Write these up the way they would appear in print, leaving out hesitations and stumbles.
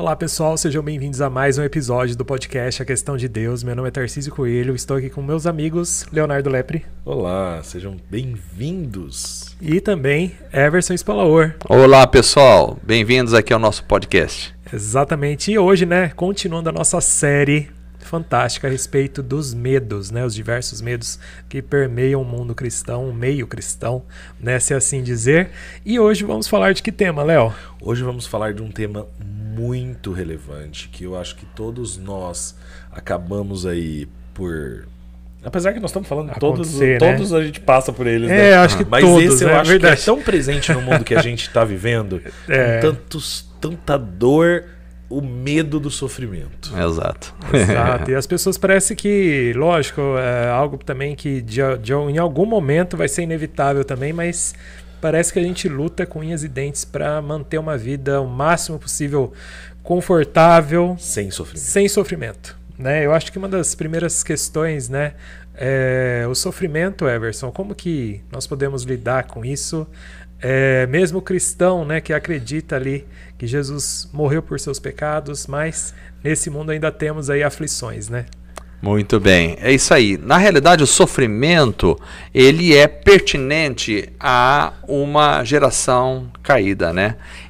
Olá pessoal, sejam bem-vindos a mais um episódio do podcast A Questão de Deus. Meu nome é Tarcísio Coelho, estou aqui com meus amigos Leonardo Lepre. Olá, sejam bem-vindos. E também Everson Spalaor. Olá pessoal, bem-vindos aqui ao nosso podcast. Exatamente, e hoje, continuando a nossa série fantástica a respeito dos medos, os diversos medos que permeiam o mundo cristão, o meio cristão, se assim dizer. E hoje vamos falar de que tema, Léo? Hoje vamos falar de um tema muito relevante, que eu acho que todos nós acabamos aí por... Apesar que nós estamos falando todos a gente passa por eles, né? Acho que mas todos, esse eu acho verdade. que é tão presente no mundo que a gente está vivendo, com tanta dor, o medo do sofrimento. Exato. E as pessoas parece que, lógico, é algo também que em algum momento vai ser inevitável também, mas parece que a gente luta com unhas e dentes para manter uma vida o máximo possível confortável, sem sofrimento. Sem sofrimento. Eu acho que uma das primeiras questões, é o sofrimento, Everson. Como que nós podemos lidar com isso? Mesmo o cristão, que acredita ali que Jesus morreu por seus pecados, mas nesse mundo ainda temos aí aflições, Muito bem, é isso aí. Na realidade, o sofrimento, ele é pertinente a uma geração caída,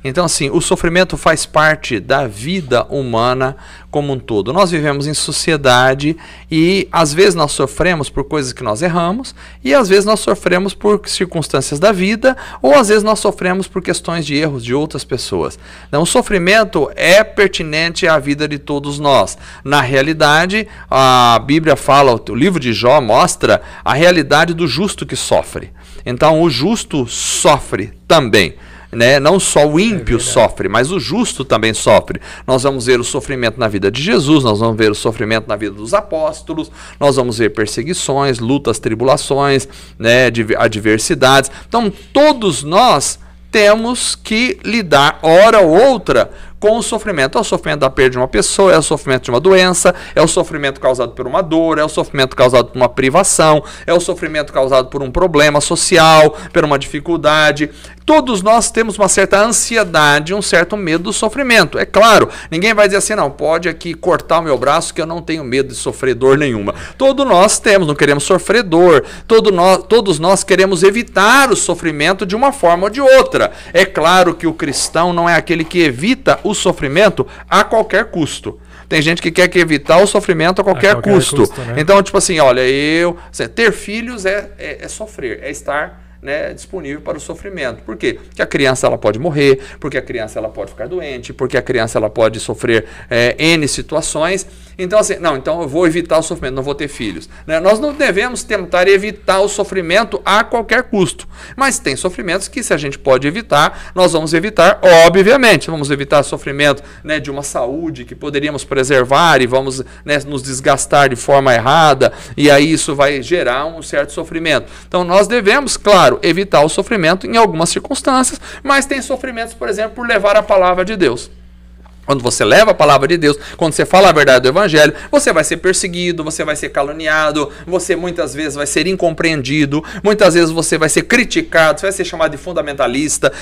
Então, assim, o sofrimento faz parte da vida humana como um todo. Nós vivemos em sociedade e, às vezes, nós sofremos por coisas que nós erramos e, às vezes, nós sofremos por circunstâncias da vida ou, às vezes, nós sofremos por questões de erros de outras pessoas. Então, o sofrimento é pertinente à vida de todos nós. Na realidade, a Bíblia fala, o livro de Jó mostra a realidade do justo que sofre. Então, o justo sofre também. Não só o ímpio sofre, mas o justo também sofre. Nós vamos ver o sofrimento na vida de Jesus, nós vamos ver o sofrimento na vida dos apóstolos, nós vamos ver perseguições, lutas, tribulações, adversidades. Então, todos nós temos que lidar, hora ou outra, com o sofrimento. É o sofrimento da perda de uma pessoa, é o sofrimento de uma doença, é o sofrimento causado por uma dor, é o sofrimento causado por uma privação, é o sofrimento causado por um problema social, por uma dificuldade. Todos nós temos uma certa ansiedade, um certo medo do sofrimento. É claro, ninguém vai dizer assim, não, pode aqui cortar o meu braço que eu não tenho medo de sofrer dor nenhuma. Todos nós temos, não queremos sofrer dor. Todos nós queremos evitar o sofrimento de uma forma ou de outra. É claro que o cristão não é aquele que evita o sofrimento a qualquer custo. Tem gente que quer evitar o sofrimento a qualquer custo. Então, tipo assim, olha, ter filhos é sofrer, é estar disponível para o sofrimento. Por quê? Porque a criança ela pode morrer, porque a criança ela pode ficar doente, porque a criança ela pode sofrer N situações. Então, assim, então eu vou evitar o sofrimento, não vou ter filhos. Nós não devemos tentar evitar o sofrimento a qualquer custo. Mas tem sofrimentos que, se a gente pode evitar, nós vamos evitar, obviamente. Vamos evitar sofrimento de uma saúde que poderíamos preservar e vamos nos desgastar de forma errada, e aí isso vai gerar um certo sofrimento. Então, nós devemos, claro, evitar o sofrimento em algumas circunstâncias, mas tem sofrimentos, por exemplo, por levar a palavra de Deus. Quando você leva a palavra de Deus, quando você fala a verdade do Evangelho, você vai ser perseguido, você vai ser caluniado, você muitas vezes vai ser incompreendido, muitas vezes você vai ser criticado, você vai ser chamado de fundamentalista,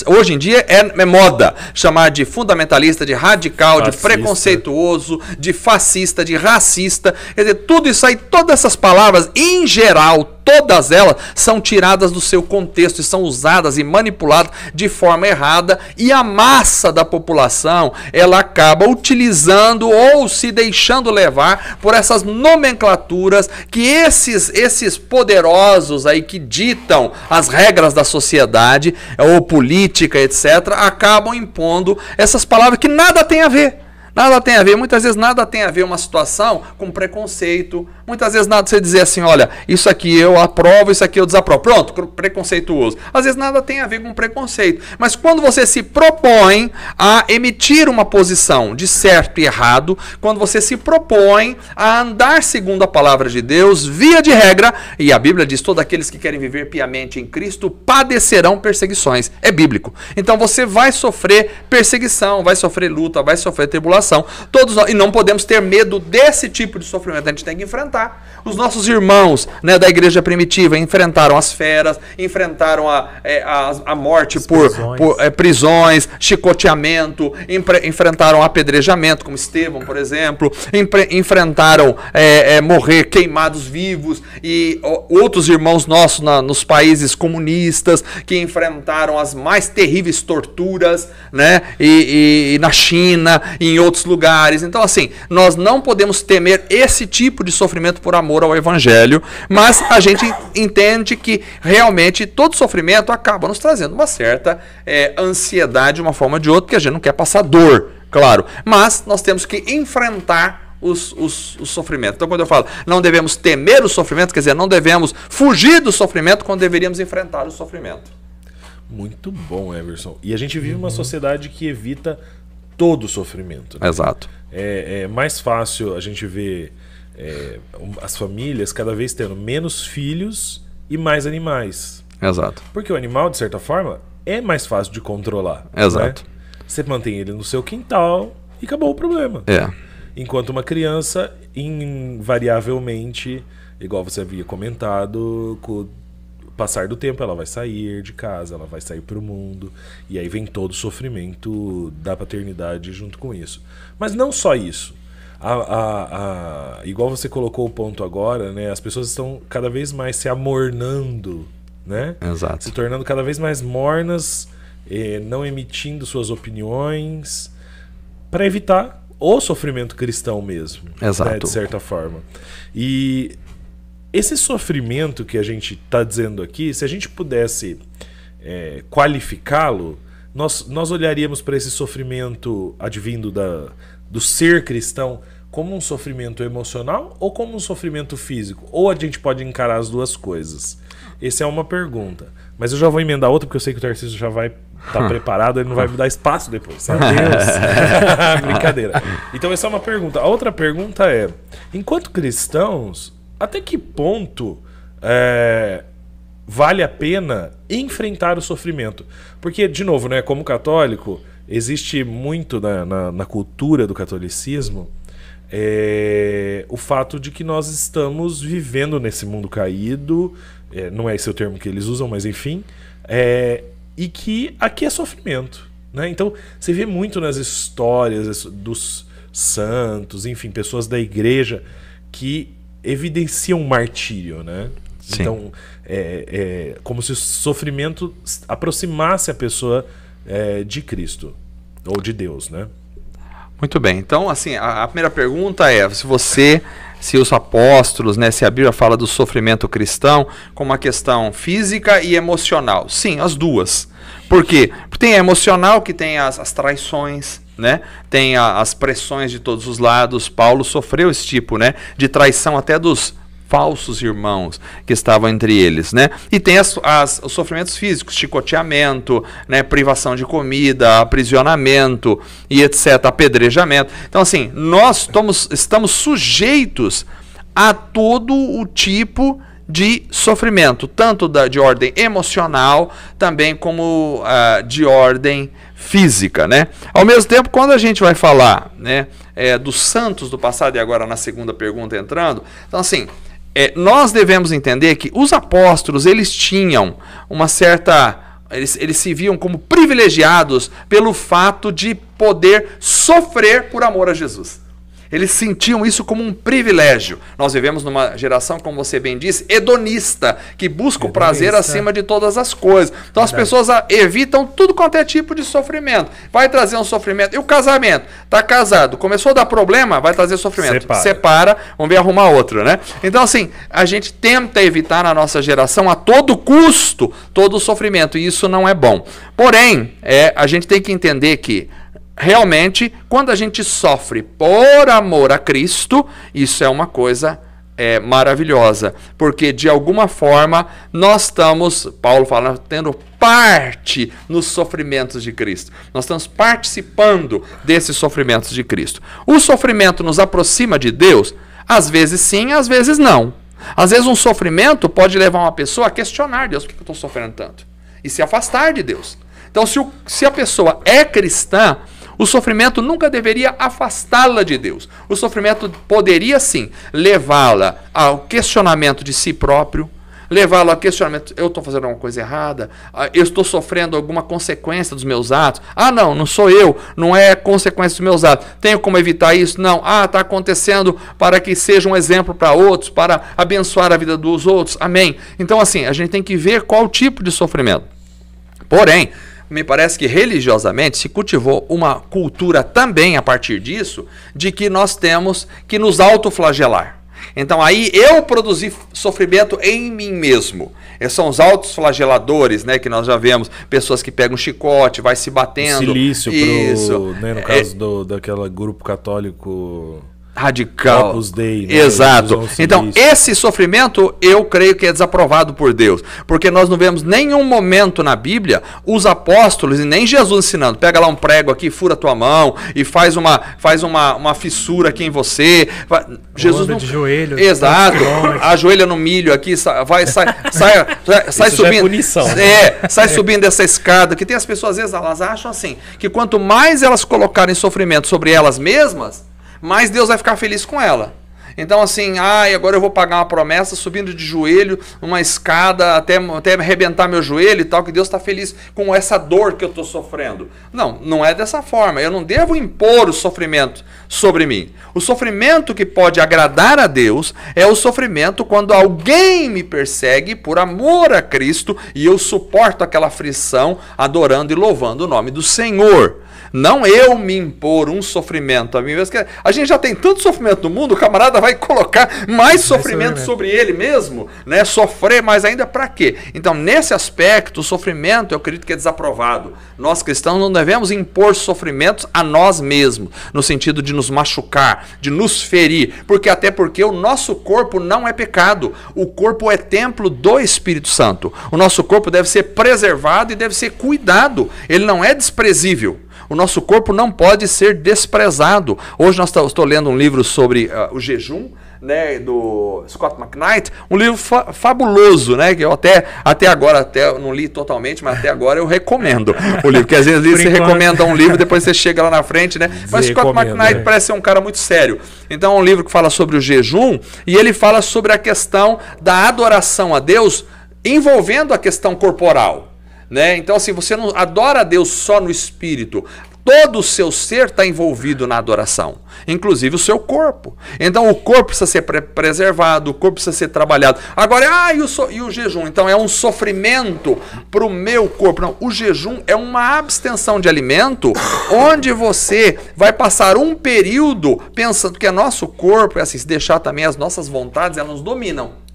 hoje em dia é moda chamar de fundamentalista, de radical, de preconceituoso, de fascista, de racista. Quer dizer, tudo isso aí, todas essas palavras, em geral, todas elas são tiradas do seu contexto e são usadas e manipuladas de forma errada, e a massa da população ela acaba utilizando ou se deixando levar por essas nomenclaturas que esses poderosos aí que ditam as regras da sociedade ou política, etc., acabam impondo essas palavras que nada tem a ver. Nada tem a ver, muitas vezes nada tem a ver uma situação com preconceito, muitas vezes nada você dizer assim, olha, isso aqui eu aprovo, isso aqui eu desaprovo, pronto, preconceituoso. Às vezes nada tem a ver com preconceito, mas quando você se propõe a emitir uma posição de certo e errado, quando você se propõe a andar segundo a palavra de Deus, via de regra, e a Bíblia diz, todos aqueles que querem viver piamente em Cristo padecerão perseguições, é bíblico. Então você vai sofrer perseguição, vai sofrer luta, vai sofrer tribulação. Todos nós, e não podemos ter medo desse tipo de sofrimento. A gente tem que enfrentar. enfrentar. Os nossos irmãos, né, da igreja primitiva enfrentaram as feras, enfrentaram a morte por prisões, chicoteamento, enfrentaram apedrejamento, como Estevão, por exemplo, enfrentaram morrer queimados vivos, e outros irmãos nossos nos países comunistas que enfrentaram as mais terríveis torturas, né, e na China e em outros lugares. Então, assim, nós não podemos temer esse tipo de sofrimento por amor ao Evangelho, mas a gente entende que realmente todo sofrimento acaba nos trazendo uma certa ansiedade de uma forma ou de outra, porque a gente não quer passar dor, claro, mas nós temos que enfrentar os sofrimentos. Então, quando eu falo não devemos temer o sofrimento, quer dizer, não devemos fugir do sofrimento quando deveríamos enfrentar o sofrimento. Muito bom, Everson. E a gente vive uma sociedade que evita todo o sofrimento, né? Exato. É mais fácil a gente ver as famílias cada vez tendo menos filhos e mais animais. Exato. Porque o animal, de certa forma, é mais fácil de controlar. Exato. Né? Você mantém ele no seu quintal e acabou o problema. Enquanto uma criança, invariavelmente, igual você havia comentado, com o passar do tempo ela vai sair de casa, ela vai sair para o mundo, e aí vem todo o sofrimento da paternidade junto com isso. Mas não só isso. Igual você colocou o ponto agora, né? As pessoas estão cada vez mais se amornando, né? Exato. Se tornando cada vez mais mornas, não emitindo suas opiniões, para evitar o sofrimento cristão mesmo. Exato. Né? De certa forma. E esse sofrimento que a gente está dizendo aqui, se a gente pudesse qualificá-lo, nós olharíamos para esse sofrimento advindo do ser cristão como um sofrimento emocional ou como um sofrimento físico? Ou a gente pode encarar as duas coisas? Essa é uma pergunta. Mas eu já vou emendar outra, porque eu sei que o Tarcísio já vai estar preparado, ele não vai me dar espaço depois. Adeus. Brincadeira. Então essa é uma pergunta. A outra pergunta é, enquanto cristãos, até que ponto vale a pena enfrentar o sofrimento? Porque, de novo, né, como católico, existe muito na cultura do catolicismo o fato de que nós estamos vivendo nesse mundo caído, não é esse o termo que eles usam, mas enfim, e que aqui é sofrimento, né? Então, você vê muito nas histórias dos santos, enfim, pessoas da igreja que evidenciam um martírio, né? Sim. Então, como se o sofrimento aproximasse a pessoa de Cristo, ou de Deus, né? Muito bem. Então, assim, a primeira pergunta é se os apóstolos, né, se a Bíblia fala do sofrimento cristão como uma questão física e emocional. Sim, as duas. Por quê? Porque tem a emocional, que tem as traições, né? Tem as pressões de todos os lados. Paulo sofreu esse tipo, né, de traição até dos falsos irmãos que estavam entre eles, né? E tem os sofrimentos físicos, chicoteamento, né, privação de comida, aprisionamento e etc, apedrejamento. Então, assim, nós estamos sujeitos a todo o tipo de sofrimento, tanto de ordem emocional, também como de ordem física, né? Ao mesmo tempo, quando a gente vai falar, né, dos santos do passado, e agora na segunda pergunta entrando, então, assim, nós devemos entender que os apóstolos, eles tinham uma certa... Eles se viam como privilegiados pelo fato de poder sofrer por amor a Jesus. Eles sentiam isso como um privilégio. Nós vivemos numa geração, como você bem disse, hedonista, que busca o prazer acima de todas as coisas. Então as pessoas evitam tudo quanto é tipo de sofrimento. Vai trazer um sofrimento. E o casamento? Está casado, começou a dar problema, vai trazer sofrimento. Separa, vamos ver arrumar outro, né? Então, assim, a gente tenta evitar na nossa geração a todo custo todo o sofrimento, e isso não é bom. Porém, a gente tem que entender que realmente, quando a gente sofre por amor a Cristo, isso é uma coisa maravilhosa, porque de alguma forma nós estamos, Paulo fala, tendo parte nos sofrimentos de Cristo. Nós estamos participando desses sofrimentos de Cristo. O sofrimento nos aproxima de Deus? Às vezes sim, às vezes não. Às vezes um sofrimento pode levar uma pessoa a questionar Deus, por que eu estou sofrendo tanto? E se afastar de Deus. Então, se a pessoa é cristã, O sofrimento nunca deveria afastá-la de Deus. O sofrimento poderia, sim, levá-la ao questionamento de si próprio, levá-la ao questionamento, eu estou fazendo alguma coisa errada? Eu estou sofrendo alguma consequência dos meus atos? Ah, não sou eu, não é consequência dos meus atos. Tenho como evitar isso? Não. Ah, está acontecendo para que seja um exemplo para outros, para abençoar a vida dos outros. Amém. Então, assim, a gente tem que ver qual tipo de sofrimento. Porém, me parece que religiosamente se cultivou uma cultura também a partir disso, de que nós temos que nos autoflagelar. Então aí eu produzi sofrimento em mim mesmo. Esses são os autoflageladores, né, que nós já vemos. Pessoas que pegam um chicote, vai se batendo. Silício, né, no caso daquele grupo católico... radical. Opus Dei, né? Exato. Então, esse sofrimento eu creio que é desaprovado por Deus. Porque nós não vemos nenhum momento na Bíblia os apóstolos e nem Jesus ensinando. Pega lá um prego aqui, fura tua mão e faz uma fissura aqui em você. Jesus não... de joelho. Exato. Ajoelha no milho aqui, sai subindo. É punição. Sai subindo essa escada. Que tem as pessoas, às vezes, elas acham assim, que quanto mais elas colocarem sofrimento sobre elas mesmas, mais Deus vai ficar feliz com ela. Então assim, agora eu vou pagar uma promessa subindo de joelho, uma escada até arrebentar meu joelho e tal, que Deus está feliz com essa dor que eu estou sofrendo. Não é dessa forma. Eu não devo impor o sofrimento sobre mim. O sofrimento que pode agradar a Deus é o sofrimento quando alguém me persegue por amor a Cristo e eu suporto aquela aflição adorando e louvando o nome do Senhor. Não eu me impor um sofrimento a mim mesmo. A gente já tem tanto sofrimento no mundo, o camarada vai colocar mais sofrimento sobre ele mesmo, né? Sofrer mais ainda para quê? Então, nesse aspecto, o sofrimento, eu acredito que é desaprovado. Nós cristãos não devemos impor sofrimentos a nós mesmos, no sentido de nos machucar, de nos ferir, até porque o nosso corpo não é pecado. O corpo é templo do Espírito Santo. O nosso corpo deve ser preservado e deve ser cuidado. Ele não é desprezível. O nosso corpo não pode ser desprezado. Hoje estou lendo um livro sobre o jejum, né, do Scott McKnight, um livro fabuloso, né, que eu até agora não li totalmente, mas até agora eu recomendo o livro, que às vezes você recomenda um livro, depois você chega lá na frente, né, mas Scott McKnight parece ser um cara muito sério. Então é um livro que fala sobre o jejum e ele fala sobre a questão da adoração a Deus envolvendo a questão corporal. Né? Então, assim, você não adora a Deus só no espírito. Todo o seu ser está envolvido na adoração, inclusive o seu corpo. Então, o corpo precisa ser preservado, o corpo precisa ser trabalhado. Agora, e o jejum? Então, é um sofrimento para o meu corpo. Não, o jejum é uma abstenção de alimento, onde você vai passar um período pensando que o nosso corpo, assim, se deixar também as nossas vontades, elas nos dominam.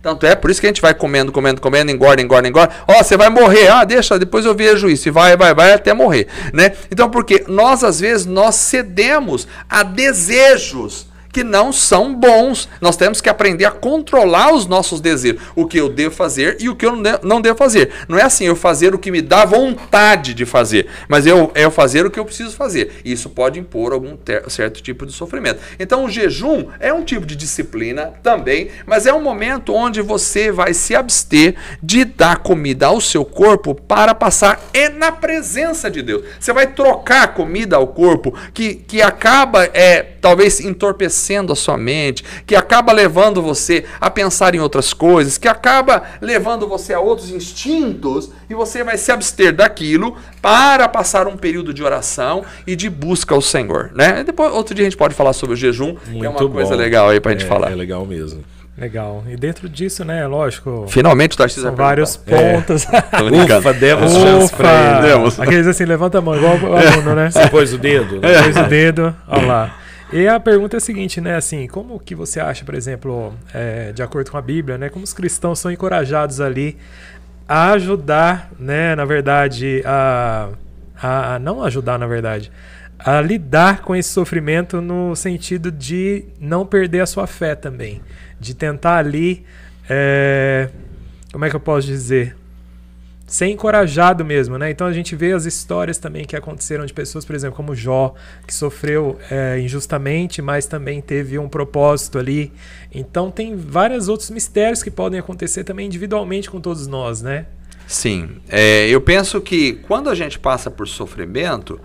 Tanto é por isso que a gente vai comendo, engorda. Você vai morrer. Deixa, depois eu vejo isso. E vai até morrer, né? Então, porque às vezes, nós cedemos a desejos que não são bons. Nós temos que aprender a controlar os nossos desejos. O que eu devo fazer e o que eu não devo fazer. Não é assim, eu fazer o que me dá vontade de fazer, mas eu fazer o que eu preciso fazer. Isso pode impor algum certo tipo de sofrimento. Então, o jejum é um tipo de disciplina também, mas é um momento onde você vai se abster de dar comida ao seu corpo para passar na presença de Deus. Você vai trocar a comida ao corpo que acaba, talvez, entorpecendo a sua mente, que acaba levando você a pensar em outras coisas, que acaba levando você a outros instintos, e você vai se abster daquilo para passar um período de oração e de busca ao Senhor, né? Depois, outro dia a gente pode falar sobre o jejum, que é uma coisa legal aí pra gente falar. É legal mesmo. Legal. E dentro disso, né, lógico... Finalmente o Tarcísio vai vários pontos. Ufa, demos chance pra ele. Aqueles assim, levanta a mão, igual o aluno, né? Você pôs o dedo. Né? Pôs o dedo, olha lá. E a pergunta é a seguinte, né, assim, como que você acha, por exemplo, de acordo com a Bíblia, né, como os cristãos são encorajados ali a ajudar, né, na verdade, não ajudar, na verdade, a lidar com esse sofrimento no sentido de não perder a sua fé também, de tentar ali, como é que eu posso dizer? Ser encorajado mesmo, né? Então a gente vê as histórias também que aconteceram de pessoas, por exemplo, como Jó, que sofreu injustamente, mas também teve um propósito ali. Então tem vários outros mistérios que podem acontecer também individualmente com todos nós, né? Sim. Eu penso que quando a gente passa por sofrimento,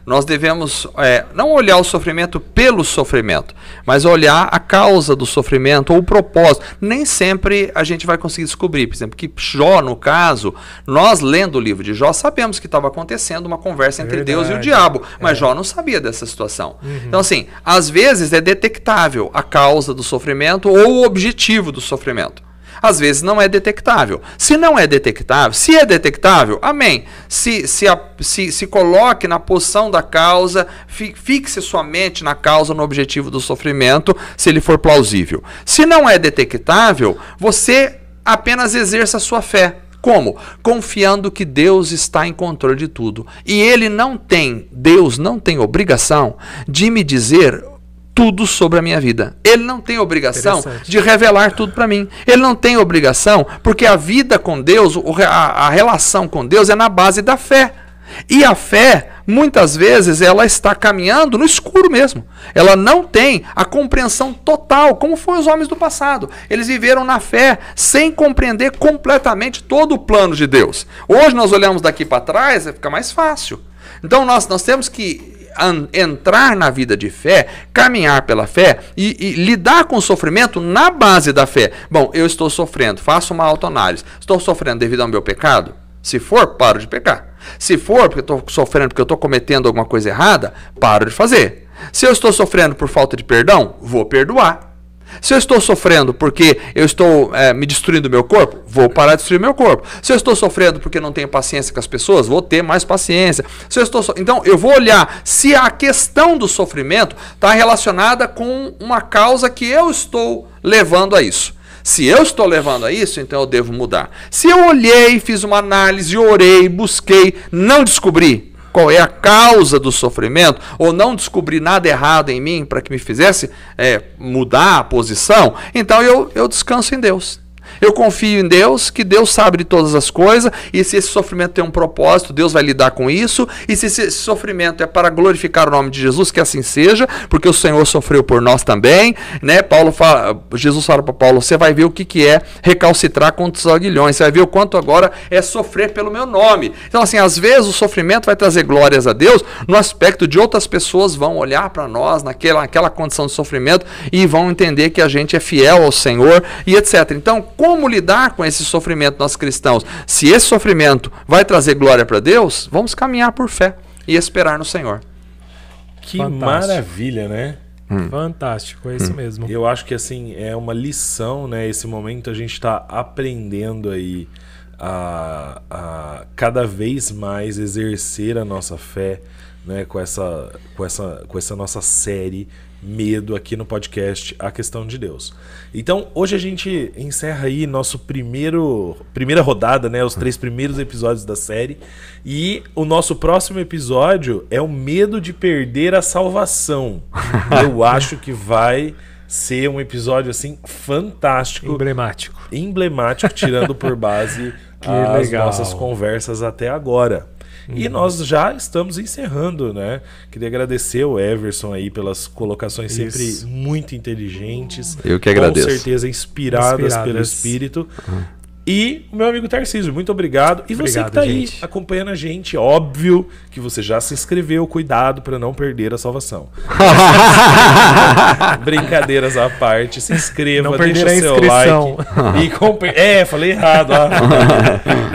nós devemos não olhar o sofrimento pelo sofrimento, mas olhar a causa do sofrimento ou o propósito. Nem sempre a gente vai conseguir descobrir. Por exemplo, que Jó, no caso, nós lendo o livro de Jó, sabemos que estava acontecendo uma conversa entre Deus e o diabo, mas Jó não sabia dessa situação. Então, assim, às vezes é detectável a causa do sofrimento ou o objetivo do sofrimento. Às vezes não é detectável. Se não é detectável, se é detectável, amém. Se coloque na posição da causa, fixe sua mente na causa, no objetivo do sofrimento, se ele for plausível. Se não é detectável, você apenas exerça a sua fé. Como? Confiando que Deus está em controle de tudo. E Deus não tem obrigação de me dizer tudo sobre a minha vida. Ele não tem obrigação de revelar tudo para mim. Ele não tem obrigação, porque a vida com Deus, a relação com Deus é na base da fé. E a fé, muitas vezes, ela está caminhando no escuro mesmo. Ela não tem a compreensão total, como foram os homens do passado. Eles viveram na fé sem compreender completamente todo o plano de Deus. Hoje nós olhamos daqui para trás, fica mais fácil. Então nós temos que entrar na vida de fé, caminhar pela fé e lidar com o sofrimento na base da fé. Bom, eu estou sofrendo, faço uma autoanálise. Estou sofrendo devido ao meu pecado? Se for, paro de pecar. Se for porque estou sofrendo porque eu estou cometendo alguma coisa errada, paro de fazer. Se eu estou sofrendo por falta de perdão, vou perdoar. Se eu estou sofrendo porque eu estou me destruindo o meu corpo, vou parar de destruir meu corpo. Se eu estou sofrendo porque não tenho paciência com as pessoas, vou ter mais paciência. Então eu vou olhar se a questão do sofrimento está relacionada com uma causa que eu estou levando a isso. Se eu estou levando a isso, então eu devo mudar. Se eu olhei, fiz uma análise, orei, busquei, não descobri qual é a causa do sofrimento, ou não descobri nada errado em mim para que me fizesse mudar a posição, então eu descanso em Deus. Eu confio em Deus, que Deus sabe de todas as coisas, e se esse sofrimento tem um propósito, Deus vai lidar com isso, e se esse sofrimento é para glorificar o nome de Jesus, que assim seja, porque o Senhor sofreu por nós também, né? Jesus fala para Paulo, você vai ver o que é recalcitrar contra os aguilhões, você vai ver o quanto agora é sofrer pelo meu nome. Então, assim, às vezes o sofrimento vai trazer glórias a Deus, no aspecto de outras pessoas vão olhar para nós, naquela condição de sofrimento, e vão entender que a gente é fiel ao Senhor, e etc. Então, como lidar com esse sofrimento nós cristãos? Se esse sofrimento vai trazer glória para Deus, vamos caminhar por fé e esperar no Senhor. Que maravilha, né? Fantástico, é isso mesmo. Eu acho que assim é uma lição, né? Esse momento a gente está aprendendo aí a cada vez mais exercer a nossa fé, né? Com essa nossa série Medo aqui no podcast A Questão de Deus. Então hoje a gente encerra aí nosso primeira rodada, né, os 3 primeiros episódios da série, e o nosso próximo episódio é o medo de perder a salvação. Eu acho que vai ser um episódio assim fantástico, emblemático, tirando por base as nossas conversas até agora. E nós já estamos encerrando, né? Queria agradecer o Everson aí pelas colocações sempre muito inteligentes. Eu que agradeço. Com certeza inspiradas pelo Espírito. E o meu amigo Tarcísio, muito obrigado. E você que está aí acompanhando a gente, óbvio que você já se inscreveu, cuidado para não perder a salvação. Brincadeiras à parte, se inscreva, deixa o seu like. Falei errado.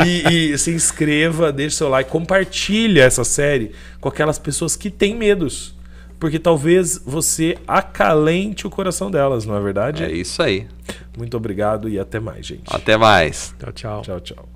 E se inscreva, deixa o seu like, compartilha essa série com aquelas pessoas que têm medos. Porque talvez você acalente o coração delas, não é verdade? É isso aí. Muito obrigado e até mais, gente. Até mais. Tchau, tchau. Tchau, tchau.